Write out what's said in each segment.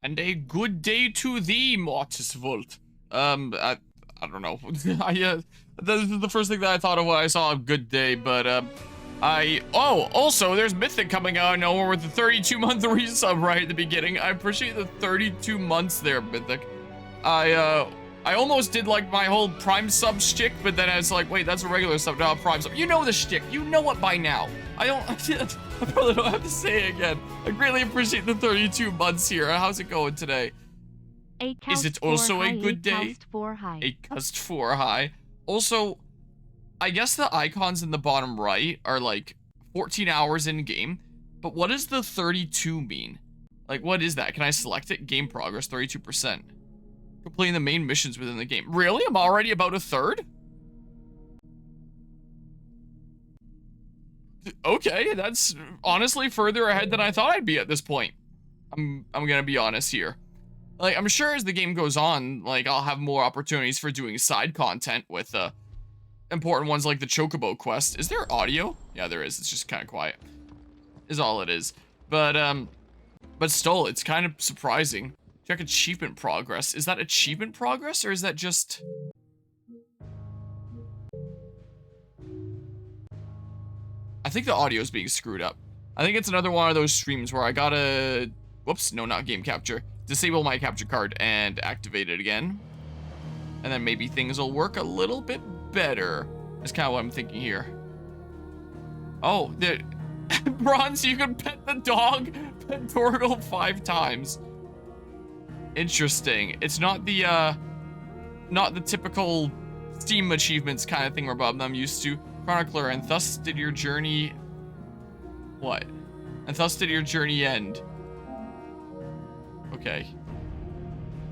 And a good day to thee, Mortis Volt. I don't know. This is the first thing that I thought of when I saw a good day, but, also, there's Mythic coming out of nowhere with the 32-month resub right at the beginning. I appreciate the 32 months there, Mythic. I almost did, like, my whole Prime sub shtick, but then I was like, wait, that's a regular sub, not a Prime sub. You know the shtick. You know it by now. I probably don't have to say it again. I greatly appreciate the 32 months here. How's it going today? Is it also a good day? A cust 4 high. Also, I guess the icons in the bottom right are like 14 hours in game, but what does the 32 mean? Like, what is that? Can I select it? Game progress, 32%. Completing the main missions within the game. Really? I'm already about a third? Okay, that's honestly further ahead than I thought I'd be at this point. I'm gonna be honest here. Like, I'm sure as the game goes on, like, I'll have more opportunities for doing side content with, important ones like the Chocobo quest. Is there audio? Yeah, there is. It's just kind of quiet. Is all it is. But still, it's kind of surprising. Check achievement progress. Is that achievement progress, or is that just... I think the audio is being screwed up. I think it's another one of those streams where I gotta... Whoops, no, not game capture. Disable my capture card and activate it again. And then maybe things will work a little bit better. That's kind of what I'm thinking here. Oh, the Bronze, you can pet the dog, pet Torgal 5 times. Interesting. It's not the typical Steam achievements kind of thing where I'm used to. Chronicler, and thus did your journey... What? And thus did your journey end. Okay.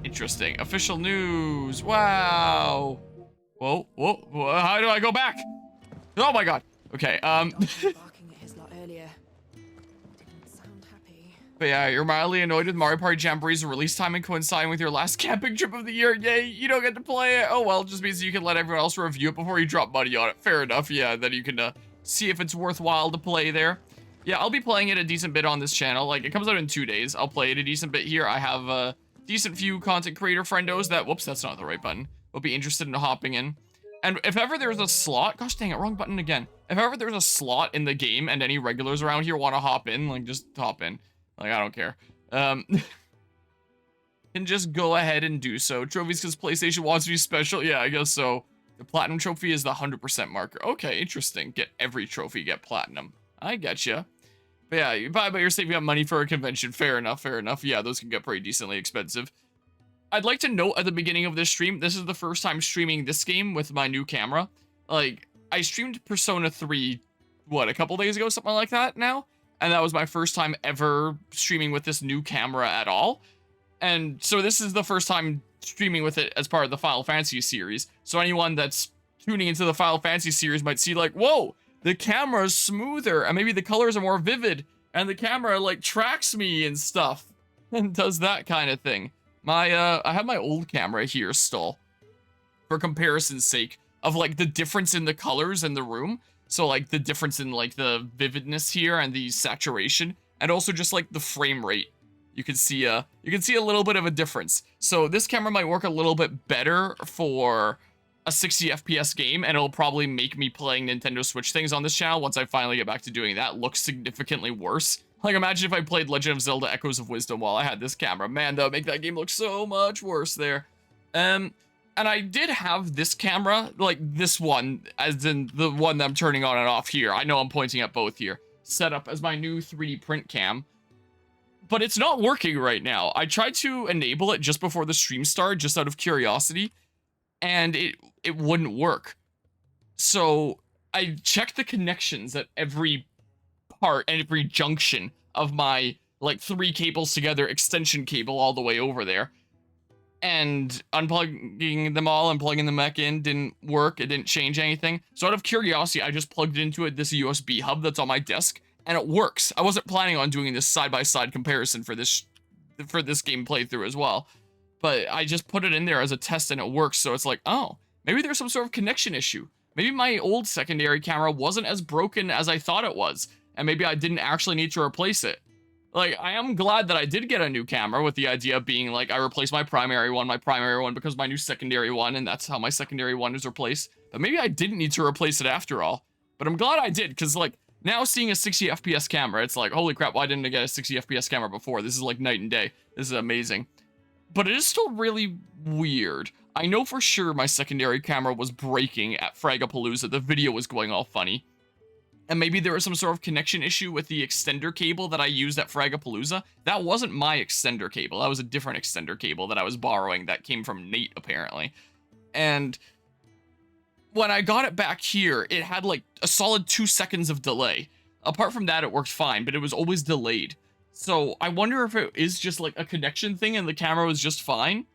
Interesting. Official news. Wow. Whoa, how do I go back? Oh my god. Okay, But yeah, you're mildly annoyed with Mario Party Jamboree's release timing coinciding with your last camping trip of the year. Yay, you don't get to play it. Oh well, it just means you can let everyone else review it before you drop money on it. Fair enough, yeah, then you can see if it's worthwhile to play there. Yeah, I'll be playing it a decent bit on this channel. Like, it comes out in 2 days. I'll play it a decent bit here. I have a decent few content creator friendos that, whoops, that's not the right button, will be interested in hopping in. And if ever there's a slot, gosh dang it, wrong button again. If ever there's a slot in the game and any regulars around here want to hop in, like, just hop in. Like, I don't care. Can just go ahead and do so. Trophies because PlayStation wants to be special? Yeah, I guess so. The platinum trophy is the 100% marker. Okay, interesting. Get every trophy, get platinum. I getcha. But yeah, but you're saving up money for a convention. Fair enough, fair enough. Yeah, those can get pretty decently expensive. I'd like to note at the beginning of this stream, this is the first time streaming this game with my new camera. Like, I streamed Persona 3, what, a couple days ago? Something like that now? And that was my first time ever streaming with this new camera at all. And so this is the first time streaming with it as part of the Final Fantasy series. So anyone that's tuning into the Final Fantasy series might see like, whoa, the camera's smoother and maybe the colors are more vivid and the camera like tracks me and stuff and does that kind of thing. I have my old camera here still for comparison's sake of like the difference in the colors in the room. So like the difference in like the vividness here and the saturation and also just like the frame rate. You can see a little bit of a difference. So this camera might work a little bit better for a 60 FPS game and it'll probably make me playing Nintendo Switch things on this channel once I finally get back to doing that look significantly worse. Like imagine if I played Legend of Zelda Echoes of Wisdom while I had this camera. Man, that would make that game look so much worse there. And I did have this camera, like this one, as in the one that I'm turning on and off here. I know I'm pointing at both here. Set up as my new 3D print cam. But it's not working right now. I tried to enable it just before the stream started, just out of curiosity. And it wouldn't work. So I checked the connections at every part and every junction of my, like, 3 cables together, extension cable all the way over there. And unplugging them all and plugging them back in didn't work. It didn't change anything. So out of curiosity, I just plugged it into this USB hub that's on my desk, and it works. I wasn't planning on doing this side-by-side comparison for this game playthrough as well. But I just put it in there as a test and it works, so it's like, oh, maybe there's some sort of connection issue. Maybe my old secondary camera wasn't as broken as I thought it was, and maybe I didn't actually need to replace it. Like, I am glad that I did get a new camera, with the idea being, like, I replaced my primary one because my new secondary one, and that's how my secondary one is replaced. But maybe I didn't need to replace it after all. But I'm glad I did, because, like, now seeing a 60 FPS camera, it's like, holy crap, why didn't I get a 60 FPS camera before? This is like night and day. This is amazing. But it is still really weird. I know for sure my secondary camera was breaking at Fragapalooza. The video was going all funny. And maybe there was some sort of connection issue with the extender cable that I used at Fragapalooza. That wasn't my extender cable. That was a different extender cable that I was borrowing that came from Nate, apparently. And when I got it back here, it had like a solid 2 seconds of delay. Apart from that, it worked fine, but it was always delayed. So I wonder if it is just like a connection thing and the camera was just fine.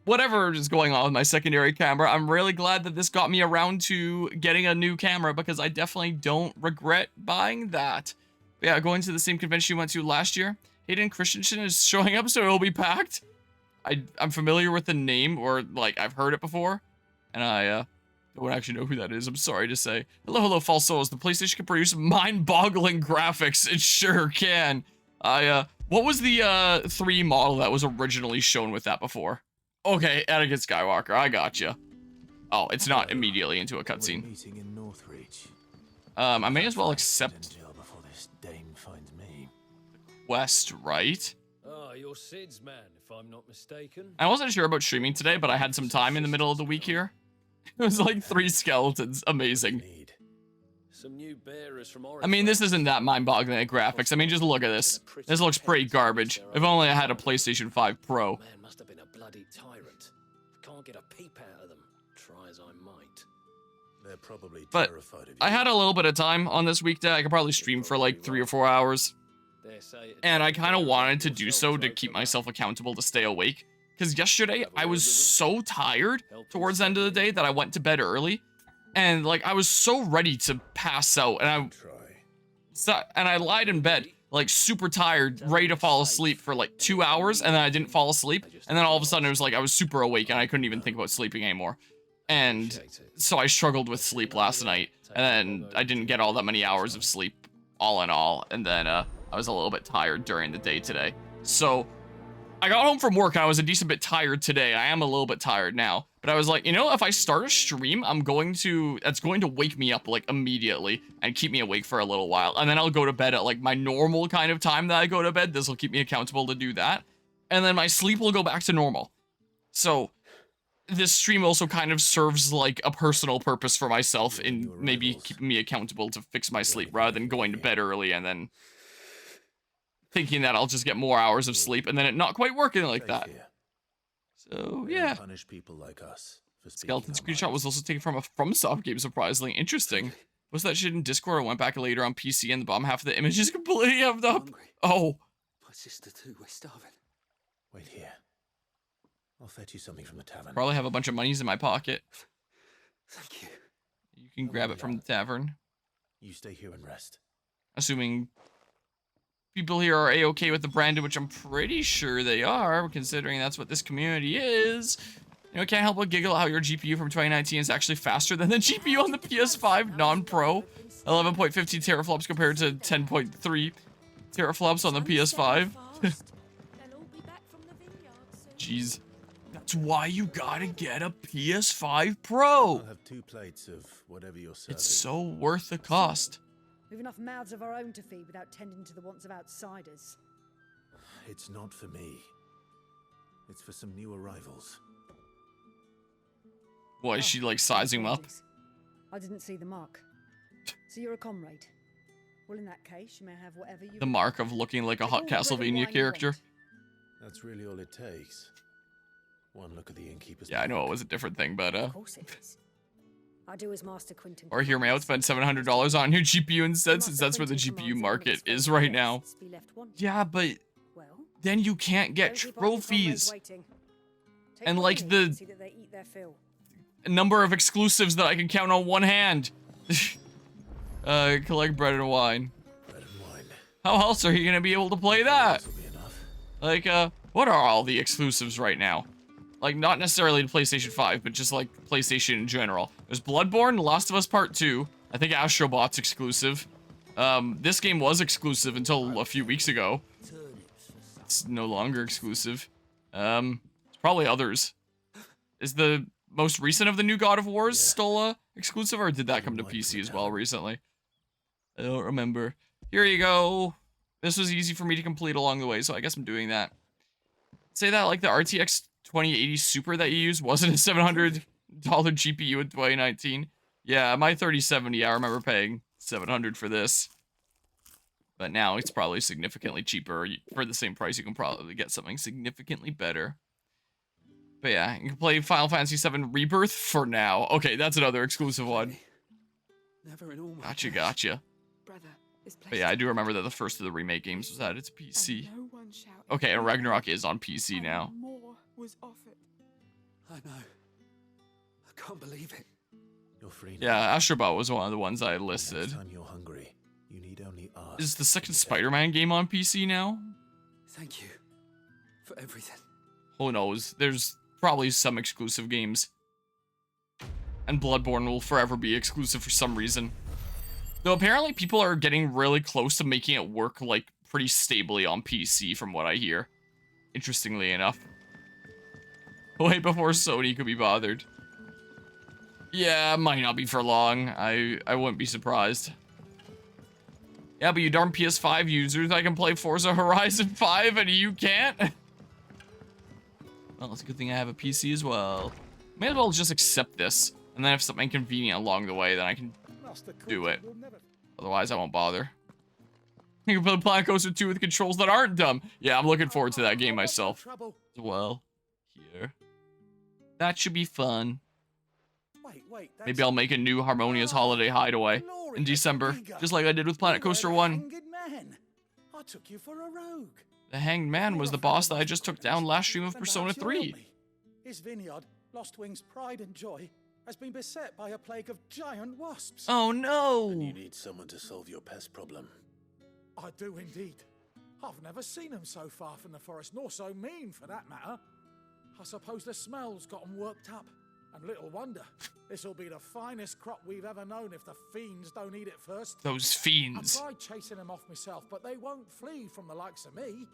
Whatever is going on with my secondary camera, I'm really glad that this got me around to getting a new camera, because I definitely don't regret buying that. But yeah, going to the same convention you went to last year. Hayden Christensen is showing up, so it'll be packed. I'm familiar with the name, or like I've heard it before, and I don't actually know who that is. I'm sorry to say. Hello, false souls. The PlayStation can produce mind-boggling graphics. It sure can. What was the 3 model that was originally shown with that before? Okay, Anakin Skywalker, I gotcha. Oh, it's not immediately into a cutscene. I may as well accept quest, right? Ah, you're Sid's man, if I'm not mistaken. I wasn't sure about streaming today, but I had some time in the middle of the week here. It was like 3 skeletons. Amazing. Some new bearers from I mean, this isn't that mind-boggling at graphics. I mean, just look at this. This looks pretty garbage. If only I had a PlayStation 5 Pro. Man must have been a bloody tyrant. Can't get a peep out of them. Try as I might. They're probably But terrified of you. I had a little bit of time on this weekday. I could probably stream for like 3 or 4 hours. And I kind of wanted to do so to keep myself accountable to stay awake. Because yesterday, I was so tired towards the end of the day that I went to bed early. And like, I was so ready to pass out. And I lied in bed, like super tired, ready to fall asleep for like 2 hours. And then I didn't fall asleep. And then all of a sudden it was like, I was super awake and I couldn't even think about sleeping anymore. And so I struggled with sleep last night. And then I didn't get all that many hours of sleep, all in all. And then I was a little bit tired during the day today. So I got home from work and I was a decent bit tired today. I am a little bit tired now. But I was like, you know, if I start a stream, that's going to wake me up like immediately and keep me awake for a little while. And then I'll go to bed at like my normal kind of time that I go to bed. This will keep me accountable to do that. And then my sleep will go back to normal. So this stream also kind of serves like a personal purpose for myself in maybe keeping me accountable to fix my sleep rather than going to bed early and then thinking that I'll just get more hours of sleep and then it not quite working like that. So, yeah. Punish people like us for Skeleton screenshot was also taken from a FromSoft game, surprisingly. Interesting. Was that shit in Discord or went back later on PC and the bottom half of the image is completely hemmed up? Oh. My sister too, we're starving. Wait here. I'll fetch you something from the tavern. Probably have a bunch of monies in my pocket. Thank you. You can grab it from the tavern. You stay here and rest. Assuming people here are a-okay with the branded, which I'm pretty sure they are, considering that's what this community is. You know, can't help but giggle how your GPU from 2019 is actually faster than the GPU on the PS5 non-pro. 11.15 teraflops compared to 10.3 teraflops on the PS5. Jeez. That's why you gotta get a PS5 Pro. I'll have 2 plates of whatever you're serving. It's so worth the cost. We've enough mouths of our own to feed without tending to the wants of outsiders. It's not for me. It's for some new arrivals. What, is she like sizing them up? I didn't see the mark. So you're a comrade. Well, in that case, you may have whatever you... The mark of looking like a hot Castlevania character. That's really all it takes. One look at the innkeeper's... Yeah, I know it was a different thing, but Of course it is. I do as Master Quinton. Or hear me out, spend $700 on your GPU instead, since that's where the GPU market is right now. Yeah, but then you can't get trophies. And like the number of exclusives that I can count on one hand. Collect bread and wine. Bread and wine. How else are you gonna be able to play that? This will be enough. Like, what are all the exclusives right now? Like, not necessarily to PlayStation 5, but just like PlayStation in general. There's Bloodborne, Last of Us Part 2. I think Astrobot's exclusive. This game was exclusive until a few weeks ago. It's no longer exclusive. It's probably others. Is the most recent of the new God of Wars still exclusive, or did that come to PC as well recently? I don't remember. Here you go. This was easy for me to complete along the way, so I guess I'm doing that. Say that like the RTX 2080 Super that you used wasn't a $700 GPU in 2019. Yeah, my 3070, I remember paying $700 for this. But now it's probably significantly cheaper. For the same price, you can probably get something significantly better. But yeah, you can play Final Fantasy VII Rebirth for now. Okay, that's another exclusive one. Never in all my Gotcha, days. gotcha. Brother is But yeah, I do remember that the first of the remake games was at its PC. No one shouted. Okay, and Ragnarok is on PC now. More was offered. I know. I can't believe it. You're free now. Yeah, Astrobot was one of the ones I Next listed. time you're hungry, you need only ask. Is the second Spider-Man game on PC now? Thank you for everything. Who knows? There's probably some exclusive games. And Bloodborne will forever be exclusive for some reason. Though apparently people are getting really close to making it work like pretty stably on PC from what I hear. Interestingly enough. Way before Sony could be bothered. Yeah, might not be for long. I wouldn't be surprised. Yeah, but you darn PS5 users, I can play Forza Horizon 5 and you can't? Well, it's a good thing I have a PC as well. May as well just accept this. And then if something convenient along the way, then I can do it. Otherwise, I won't bother. You can play Planet Coaster 2 with controls that aren't dumb. Yeah, I'm looking forward to that game myself as well. Here. That should be fun. Maybe I'll make a new Harmonious Holiday Hideaway in December, just like I did with Planet Coaster 1. I took you for a rogue. The Hanged Man was the boss that I just took down last stream of Persona 3. His vineyard, Lostwing's pride and joy, has been beset by a plague of giant wasps. Oh no! And you need someone to solve your pest problem. I do indeed. I've never seen them so far from the forest, nor so mean for that matter. I suppose the smell's got them worked up. And little wonder, this'll be the finest crop we've ever known if the fiends don't eat it first. Those I fiends. tried chasing them off myself, but they won't flee from the likes of me.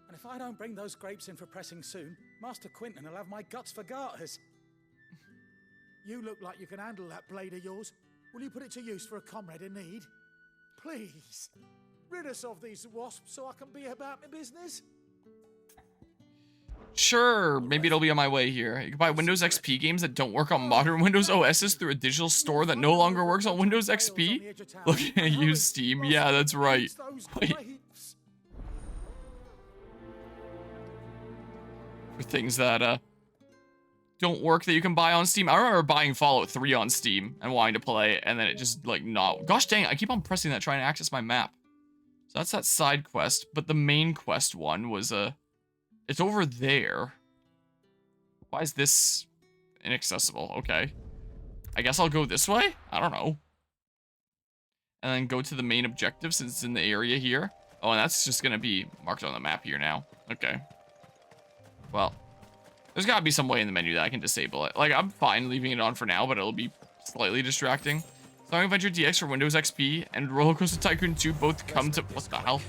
And if I don't bring those grapes in for pressing soon, Master Quinton will have my guts for garters. You look like you can handle that blade of yours. Will you put it to use for a comrade in need? Please, rid us of these wasps so I can be about my business. Sure, maybe it'll be on my way here. You can buy Windows XP games that don't work on modern Windows OSs through a digital store that no longer works on Windows XP? Look at you, Steam. Yeah, that's right. Wait. For things that, don't work that you can buy on Steam. I remember buying Fallout 3 on Steam and wanting to play it, and then it just, like, not... Gosh dang, I keep on pressing that trying to access my map. So that's that side quest, but the main quest one was, it's over there. Why is this inaccessible? Okay. I guess I'll go this way? I don't know. And then go to the main objective since it's in the area here. Oh, and that's just gonna be marked on the map here now. Okay. Well, there's gotta be some way in the menu that I can disable it. Like, I'm fine leaving it on for now, but it'll be slightly distracting. Sonic Adventure DX for Windows XP and Roller Coaster Tycoon 2 both come to... What the hell?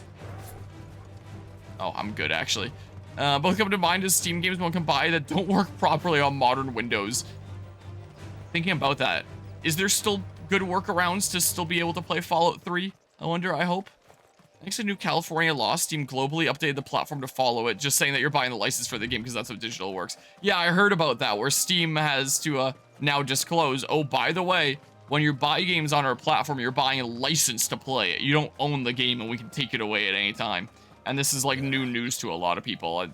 Oh, I'm good, actually. Both come to mind as Steam games one can buy that don't work properly on modern Windows. Thinking about that, is there still good workarounds to still be able to play Fallout 3? I wonder, I hope. Thanks to new California law, Steam globally updated the platform to follow it, just saying that you're buying the license for the game because that's how digital works. Yeah, I heard about that, where Steam has to now disclose, oh, by the way, when you buy games on our platform, you're buying a license to play it. You don't own the game and we can take it away at any time. And this is like new news to a lot of people.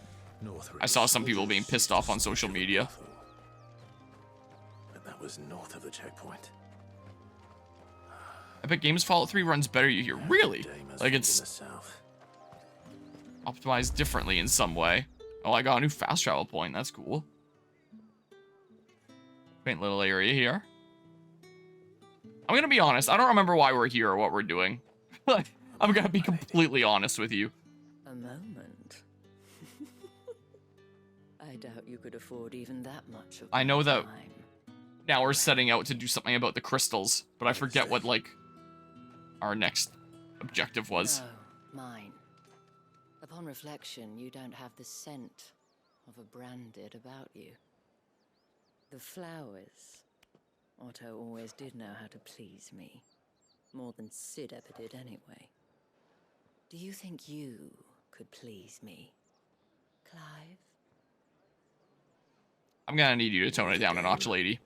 I saw some people being pissed off on social media. But that was north of the checkpoint. Epic Games Fallout 3 runs better, you hear. Really? Like it's optimized differently in some way. Oh, I got a new fast travel point. That's cool. Quaint little area here. I'm gonna be honest. I don't remember why we're here or what we're doing. I'm gonna be completely honest with you. A moment. I doubt you could afford even that much of I know that time. now we're setting out to do something about the crystals, but I forget what, like, our next objective was. No, mine. A Upon reflection, you don't have the scent of a branded about you. The flowers. Otto always did know how to please me. More than Sid ever did anyway. Do you think you could please me, Clive? I'm gonna need you to tone it down a notch, lady.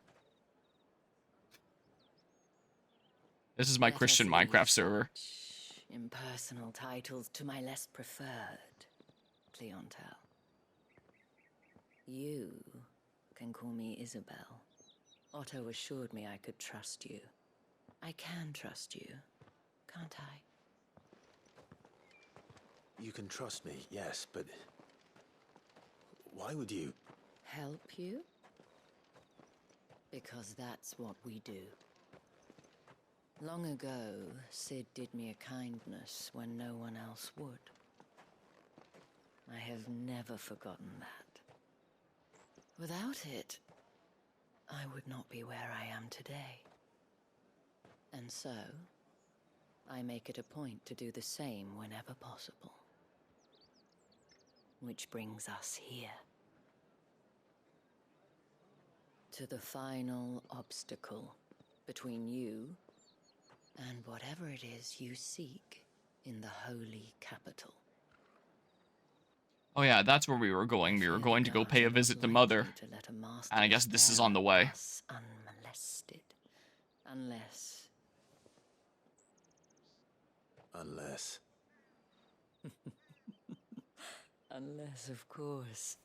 This is my Let Christian us Minecraft leave server. such impersonal titles to my less preferred clientele. You can call me Isabel. Otto assured me I could trust you. I can trust you, can't I? You can trust me, yes, but why would you? Help you? Because that's what we do. Long ago, Sid did me a kindness when no one else would. I have never forgotten that. Without it, I would not be where I am today. And so, I make it a point to do the same whenever possible. Which brings us here. To the final obstacle between you and whatever it is you seek in the holy capital. Oh yeah, that's where we were going. We were going to go pay a visit to Mother. And I guess this is on the way. Unmolested. Unless... Unless, of course,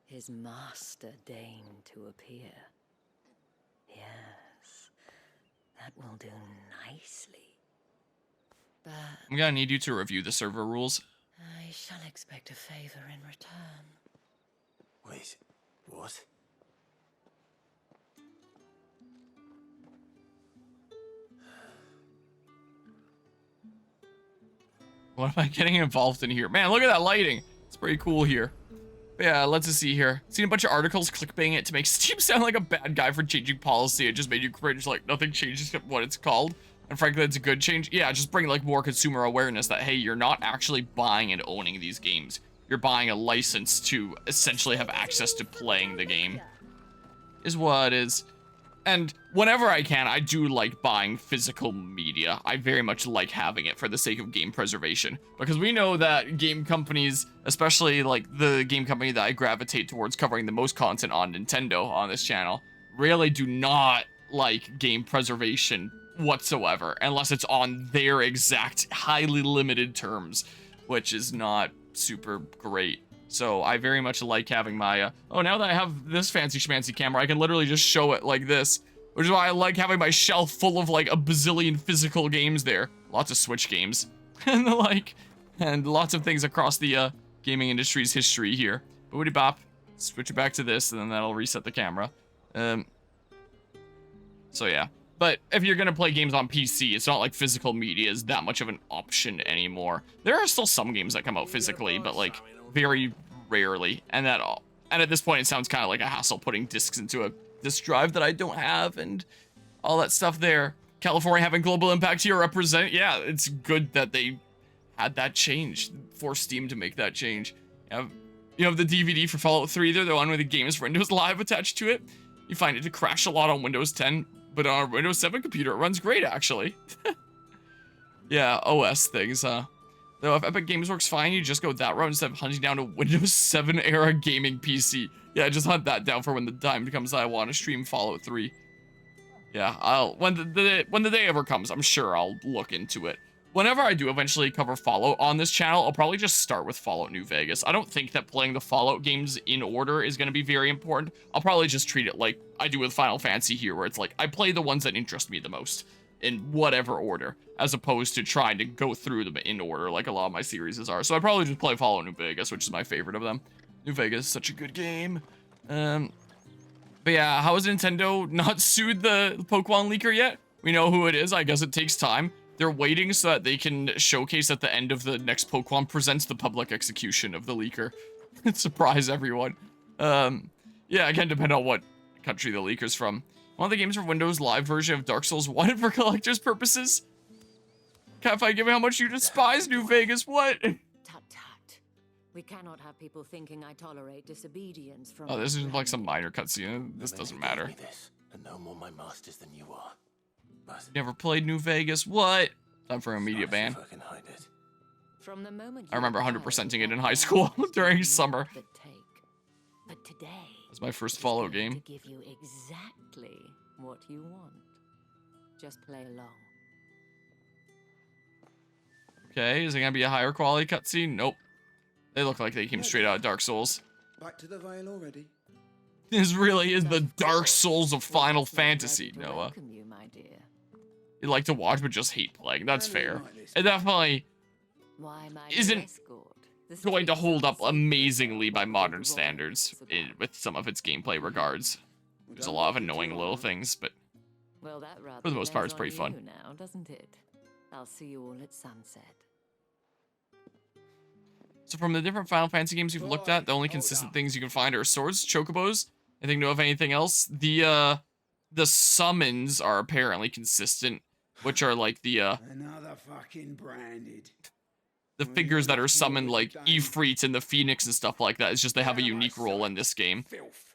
his master deigned to appear. Yes, that will do nicely. But I'm gonna need you to review the server rules. I shall expect a favor in return. Wait, what? What am I getting involved in here? Man, look at that lighting. It's pretty cool here. But yeah, let's just see here. Seen a bunch of articles clickbaiting it to make Steam sound like a bad guy for changing policy. It just made you cringe, like nothing changes except what it's called. And frankly, it's a good change. Yeah, just bring like more consumer awareness that, hey, you're not actually buying and owning these games. You're buying a license to essentially have access to playing the game. Is what it is. And whenever I can, I do like buying physical media. I very much like having it for the sake of game preservation. Because we know that game companies, especially like the game company that I gravitate towards covering the most content on Nintendo on this channel, really do not like game preservation whatsoever, unless it's on their exact highly limited terms, which is not super great. So I very much like having my, oh, now that I have this fancy schmancy camera, I can literally just show it like this, which is why I like having my shelf full of like a bazillion physical games there. Lots of Switch games and the like, and lots of things across the gaming industry's history here. Boody bop, switch it back to this, and then that'll reset the camera. So yeah. But if you're gonna play games on PC, it's not like physical media is that much of an option anymore. There are still some games that come out physically, but like very rarely. And at this point, it sounds kind of like a hassle putting discs into a disk drive that I don't have and all that stuff there. California having global impact here represent. Yeah, it's good that they had that change, forced Steam to make that change. You have the DVD for Fallout 3 there, the one with the games for Windows Live attached to it. You find it to crash a lot on Windows 10. But on a Windows 7 computer, it runs great, actually. Yeah, OS things, huh? Though if Epic Games works fine, you just go that route instead of hunting down a Windows 7 era gaming PC. Yeah, just hunt that down for when the time comes that I want to stream Fallout 3. Yeah, when the day ever comes, I'm sure I'll look into it. Whenever I do eventually cover Fallout on this channel, I'll probably just start with Fallout New Vegas. I don't think that playing the Fallout games in order is going to be very important. I'll probably just treat it like I do with Final Fantasy here, where it's like, I play the ones that interest me the most, in whatever order, as opposed to trying to go through them in order like a lot of my series are. So I probably just play Fallout New Vegas, which is my favorite of them. New Vegas is such a good game. But yeah, how has Nintendo not sued the Pokemon leaker yet? We know who it is. I guess it takes time. They're waiting so that they can showcase at the end of the next Pokemon Presents the public execution of the leaker. Surprise everyone. Yeah, again, depending on what country the leaker's from. One of the games for Windows Live version of Dark Souls 1 for collector's purposes. Can't find given how much you despise New Vegas, what? Tut tut. We cannot have people thinking I tolerate disobedience from. Oh, this is our like some brand. minor cutscene. This The doesn't men who gave matter. me this are no more my masters than you are. But Never played New Vegas. What? Time for a media I'll see ban. if I can hide it. From the moment I remember you 100%ing acquired it in high that school power, during not summer. the take. But today, That's my first it is Fallout going game. to give you exactly what you want. Just play along. Okay, is it gonna be a higher quality cutscene? Nope. They look like they came straight out of Dark Souls. Back to the Vale already? This really is the Of Dark course. Souls of We're Final just not ready Fantasy, to Noah. welcome you, my dear. You like to watch but just hate playing. That's Handling fair. like this. It definitely Why, my Isn't new escort? The going to streets hold are up secret, amazingly by what modern the royals standards about. with some of its gameplay regards. We There's a don't lot of like it too annoying little long, huh? things, but Well, that rather for the most part, depends it's pretty on fun. you now, doesn't it? I'll see you all at sunset. so from the different Final Fantasy games you've looked at, the only consistent things you can find are swords, chocobos. I think know of anything else. The summons are apparently consistent, which are like the Another fucking branded. figures that are summoned like Ifrit and the Phoenix and stuff like that. It's just they have a Damn, I unique role in this game. Filth.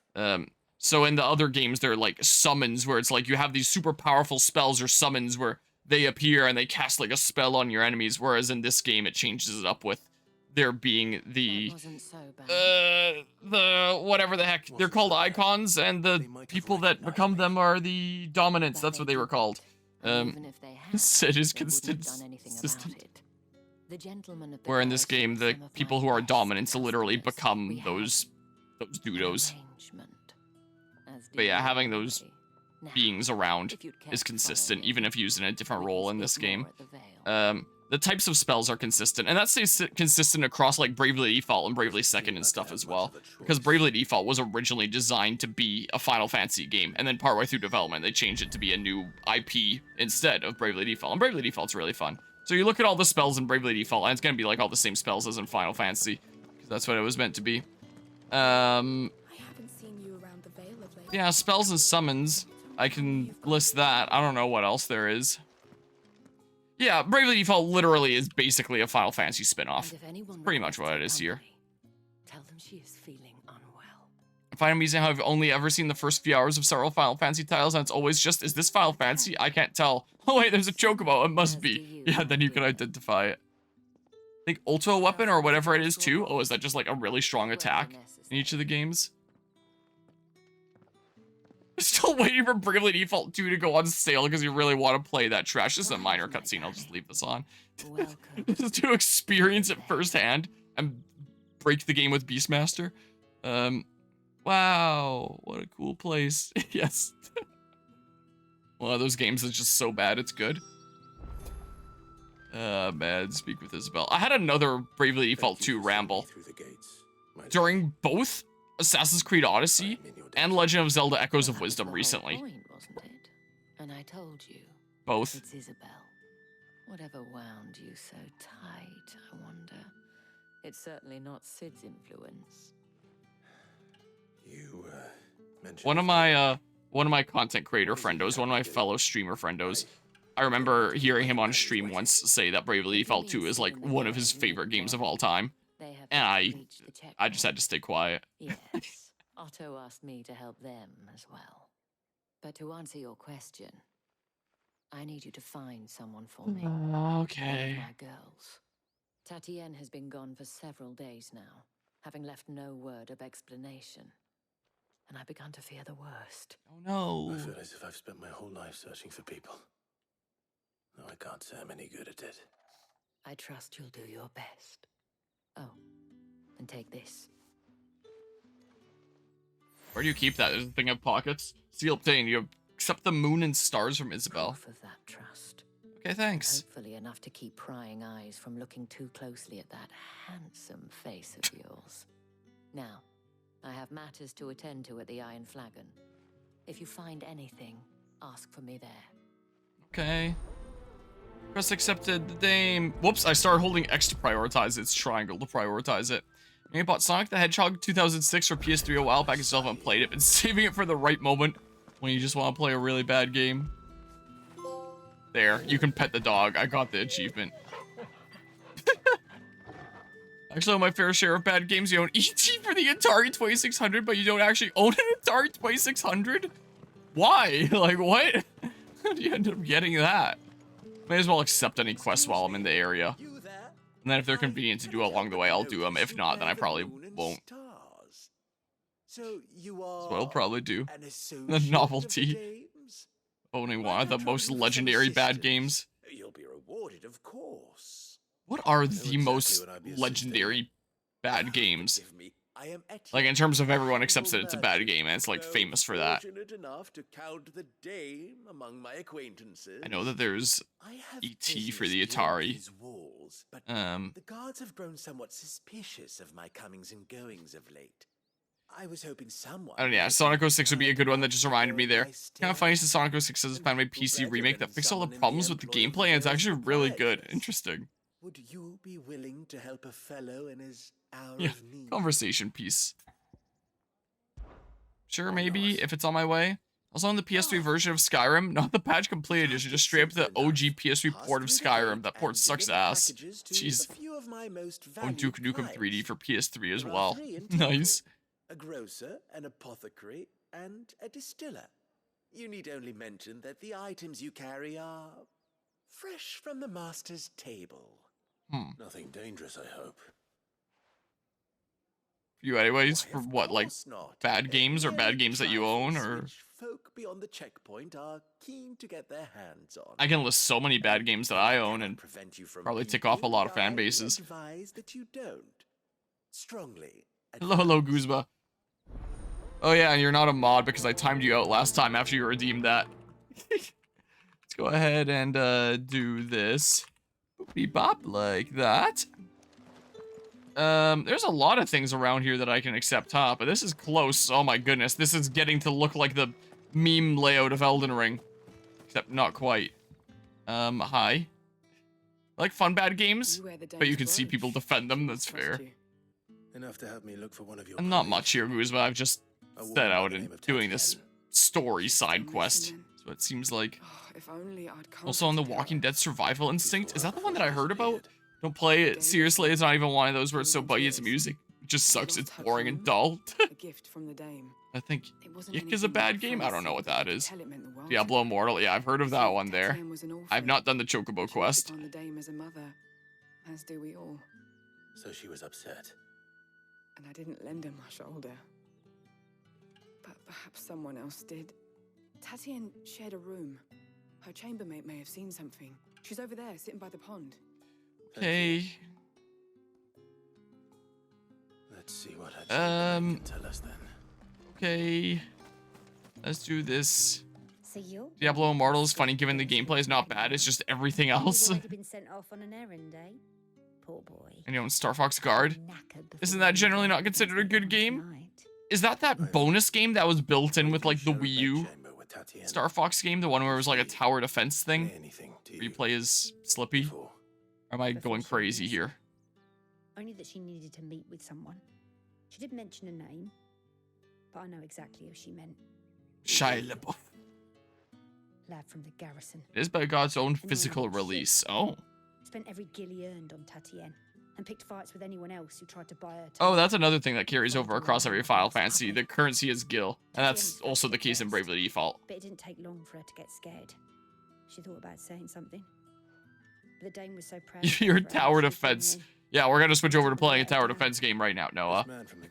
So in the other games, they're like summons where it's like you have these super powerful spells or summons where they appear and they cast like a spell on your enemies. Whereas in this game, it changes it up with there being the That wasn't so bad. the whatever the heck they're called icons, and the They might have people that become recognized them are the dominants. But That's what they were called. And even if they had, Sid is they wouldn't have done anything about consistent. it. The gentleman of the Where in this guards game, was the some of people my who are best dominants literally customers. become We had those an dudos. arrangement, as But did yeah, you having those anyway. Now, beings around if you'd care is to follow consistent, me, even if used in a different we can role in speak this more game. at the Vale. The types of spells are consistent, and that stays consistent across like Bravely Default and Bravely Second and like stuff they as have well. much of a Because choice. Bravely Default was originally designed to be a Final Fantasy game, and then partway through development, they changed it to be a new IP instead of Bravely Default. And Bravely Default's really fun. So you look at all the spells in Bravely Default, and it's gonna be like all the same spells as in Final Fantasy, because that's what it was meant to be. I haven't seen you around the Vale of late. Yeah, spells and summons. I can list that. I don't know what else there is. Yeah, Bravely Default literally is basically a Final Fantasy spin-off. And if anyone pretty much requests what her it is here. company, tell them she is feeling unwell. I find amusing how I've only ever seen the first few hours of several Final Fantasy titles, and it's always just, is this Final Fantasy? I can't tell. Oh wait, there's a chocobo. It must As do be. you, Yeah, my then you can dear. identify it. I think Ultra Weapon or whatever it is too. Oh, is that just like a really strong attack in each of the games? Still waiting for Bravely Default 2 to go on sale because you really want to play that trash. This is a minor cutscene. I'll just leave this on. Welcome. Just to experience it firsthand and break the game with Beastmaster. Wow, what a cool place. Yes. One of those games that's just so bad it's good. Man, speak with Isabel. I had another Bravely Default 2 ramble Through the gates, my during both Assassin's Creed Odyssey I'm in your and debt. Legend of Zelda Echoes Well, of that was Wisdom the whole recently. point, wasn't it? And I told you, Both. it's Isabel. Whatever wound you so tight, I wonder. It's certainly not Sid's influence. You mentioned One of my content creator friendos, one of my fellow streamer friendos, I remember hearing him on stream once say that Bravely Default 2 is like one of his favorite games of all time. They have And not I reached the I just had checkpoint. to stay quiet. Yes, Otto asked me to help them as well. But to answer your question, I need you to find someone for me. One of Okay. my girls. Tatienne has been gone for several days now, having left no word of explanation. And I've begun to fear the worst. Oh I no. feel as if I've spent my whole life searching for people. No, I can't say I'm any good at it. I trust you'll do your best. Oh, and take this. Where do you keep that? There's a thing of pockets. Seal obtained. You accept the moon and stars from Isabel. Proof of that trust. Okay, thanks. Hopefully enough to keep prying eyes from looking too closely at that handsome face of yours. Now, I have matters to attend to at the Iron Flagon. If you find anything, ask for me there. Okay. Press accepted. The dame. Whoops, I started holding X to prioritize it. It's triangle to prioritize it. I bought Sonic the Hedgehog 2006 for PS3 a while back and still haven't played it, but saving it for the right moment when you just want to play a really bad game. There, you can pet the dog. I got the achievement. Actually, my fair share of bad games. You own ET for the Atari 2600, but you don't actually own an Atari 2600? Why? Like, what? How do you end up getting that? May as well accept any quests while I'm in the area. And then if they're convenient to do along the way, I'll do them. If not, then I probably won't. So you That's what I'll probably do. an The associate of novelty. games? Owning one of the most legendary bad games. You'll be rewarded, of course. What are I know the exactly most what I'd be legendary bad games? Forgive me, I am Like, in terms of everyone humble accepts that it's a bad game, and it's, like, though famous for that. fortunate enough to count the dame among my acquaintances. I know that there's I have ET for business the beyond Atari. these walls, but Um, the guards have grown somewhat suspicious of my comings and goings of late. I was hoping someone. I don't know, yeah, Sonic 06 would be a good one that just reminded me there. Kind of funny since Sonic 06 has a fan-made PC remake that fixed all the problems with the gameplay, and it's actually really good. Interesting. Would you be willing to help a fellow in his hour Yeah, of need? conversation piece. Sure, maybe, if it's on my way. Also on the PS3 version of Skyrim, not the patch complete edition, just straight up the OG PS3 port of Skyrim. That port sucks ass. Jeez. Oh, Duke Nukem 3D for PS3 as well. Nice. A grocer, an apothecary, and a distiller. You need only mention that the items you carry are fresh from the master's table. Nothing dangerous, I hope. You anyways, for Why, of what, like, course not. bad games or Mere bad games that you own, trifles or... which folk beyond the checkpoint are keen to get their hands on. I can list so many bad games that I own Cannot and prevent you from probably tick off a keeping, lot of fan I bases. advise that you don't. Strongly. Hello, Guzma. Oh yeah, and you're not a mod because I timed you out last time after you redeemed that. Let's go ahead and do this. Boopy bop like that. There's a lot of things around here that I can accept, huh? But this is close. Oh my goodness, this is getting to look like the meme layout of Elden Ring. Except not quite. Hi. I like fun bad games, but you can see people defend them, that's fair. Enough to have me look for one of your And not much here, Guzma. I've just set out and doing this story side quest. So it seems like. Also on the Walking Dead Survival Instinct. Is that the one that I heard about? Don't play it. Seriously, it's not even one of those where it's so buggy it's music. It just sucks. It's boring and dull. I think Yick is a bad game. I don't know what that is. Diablo Immortal. Yeah, I've heard of that one there. I've not done the Chocobo quest. As do we all. So she was upset. And I didn't lend her my shoulder. But perhaps someone else did. Tatian shared a room. Her chambermaid may have seen something. She's over there, sitting by the pond. Okay. Let's see what her chambermaid can tell us then. Okay. Let's do this. So you? Diablo Immortal is funny given the gameplay is not bad. It's just everything else. You've already been sent off on an errand, eh? Poor boy. And you own Star Fox Guard. Isn't that generally not considered a good game? Is that bonus game that was built in with like the Wii U Star Fox game? The one where it was like a tower defense thing? Where you play as Slippy? Or am I going crazy here? Only that she needed to meet with someone. She did mention a name, but I know exactly who she meant. Shia LaBeouf. Lad from the garrison. It is by God's own physical release. Oh. Spent every guil he earned on Tatienne, and picked fights with anyone else who tried to buy her. Oh, that's another thing that carries over across every Final Fantasy. The currency is gil, and that's also the case in Bravely Default. But it didn't take long for her to get scared. She thought about saying something. But the Dane was so proud. Your tower defense. Yeah, we're gonna switch over to playing a tower defense game right now, Noah.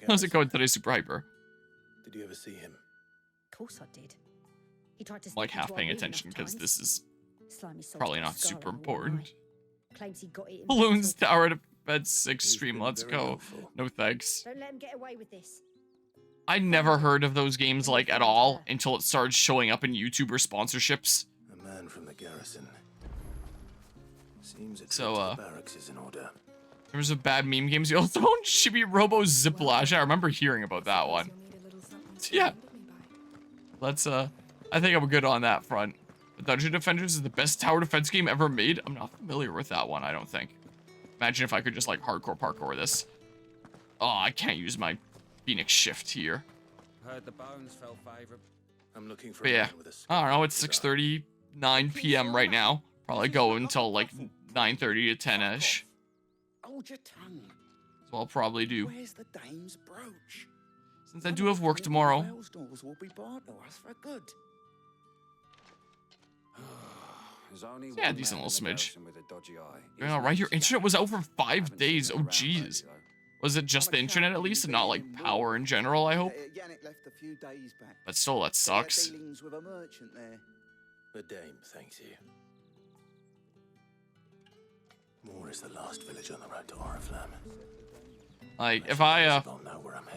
How's it going today, Super Hyper? Did you ever see him? Of course I did. He tried to I'm like half paying attention because this is probably not super important. Claims he got it. Balloons Tower Defense 6 stream, let's go. No thanks. Don't let him get away with this. I never heard of those games like at all until it started showing up in YouTuber sponsorships. A man from the garrison. Seems So barracks is in order. in terms of bad meme games, you also own Chibi Robo Ziplash. I remember hearing about that one. Yeah. Let's I think I'm good on that front. Dungeon Defenders is the best tower defense game ever made. I'm not familiar with that one, I don't think. Imagine if I could just like hardcore parkour this. Oh, I can't use my Phoenix shift here. Heard the bones fell favorite. I'm looking for But yeah, I don't know, it's 6:39 p.m. right now. Probably go until like 9:30 to 10ish. Hold your tongue. As what I'll probably do. Where's the dame's brooch? Since I do have work tomorrow. Wells doors will be barred to us for good. Yeah, decent little smidge. You're all right. Your internet was out for 5 days. Oh, jeez. Was it just the internet at least, and not like power in general? I hope. Yannick left a few days back. But still, that sucks. Dealings with a merchant there. The dame thanks you. Moore is the last village on the road to Oriflamme. Like, if I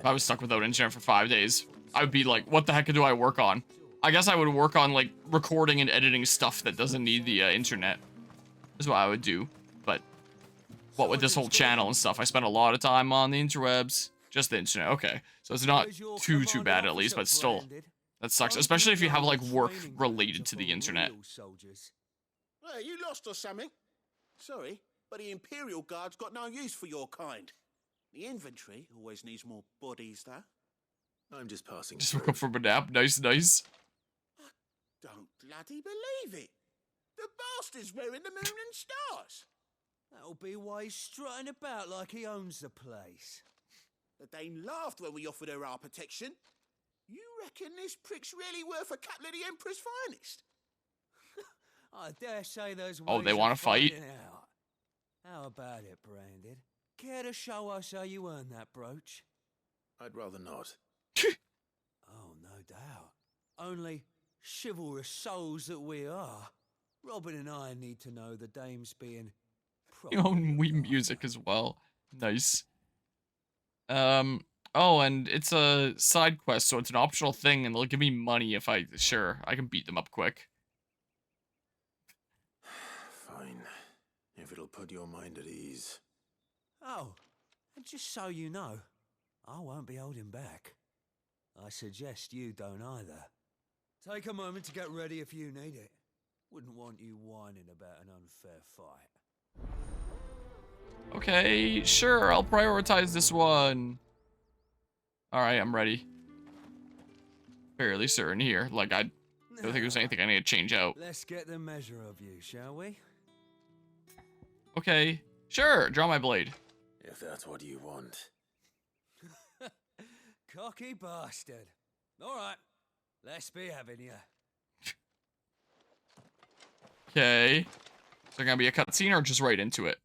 was stuck without internet for 5 days, I would be like, what the heck do I work on? I guess I would work on, like, recording and editing stuff that doesn't need the internet. Is what I would do. But what with this whole channel and stuff, I spent a lot of time on the interwebs. Just the internet. Okay. So it's not too bad at least, but still. That sucks. Especially if you have, like, work related to the internet. Hey, you lost or something? Sorry, but the Imperial Guard's got no use for your kind. The inventory always needs more bodies, though. I'm just passing. Just woke up from a nap. Nice, nice. Don't bloody believe it. The bastard's wearing the moon and stars. That'll be why he's strutting about like he owns the place. The dame laughed when we offered her our protection. You reckon this prick's really worth a couple of the Emperor's finest? I dare say those Oh, they want to fight? Out. How about it, Brandon? Care to show us how you earned that brooch? I'd rather not. Oh, no doubt. Only chivalrous souls that we are. Robin and I need to know the dame's being You own Wii Music as well. Nice. Oh, and it's a side quest, so it's an optional thing, and they'll give me money if I can beat them up quick. Fine. If it'll put your mind at ease. Oh, and just so you know, I won't be holding back. I suggest you don't either. Take a moment to get ready if you need it. Wouldn't want you whining about an unfair fight. Okay, sure, I'll prioritize this one. Alright, I'm ready. Fairly certain here. Like, I don't think there's anything I need to change out. Let's get the measure of you, shall we? Okay, sure, draw my blade. If that's what you want. Cocky bastard. Alright, let's be having you. Okay. Is there gonna be a cutscene or just right into it?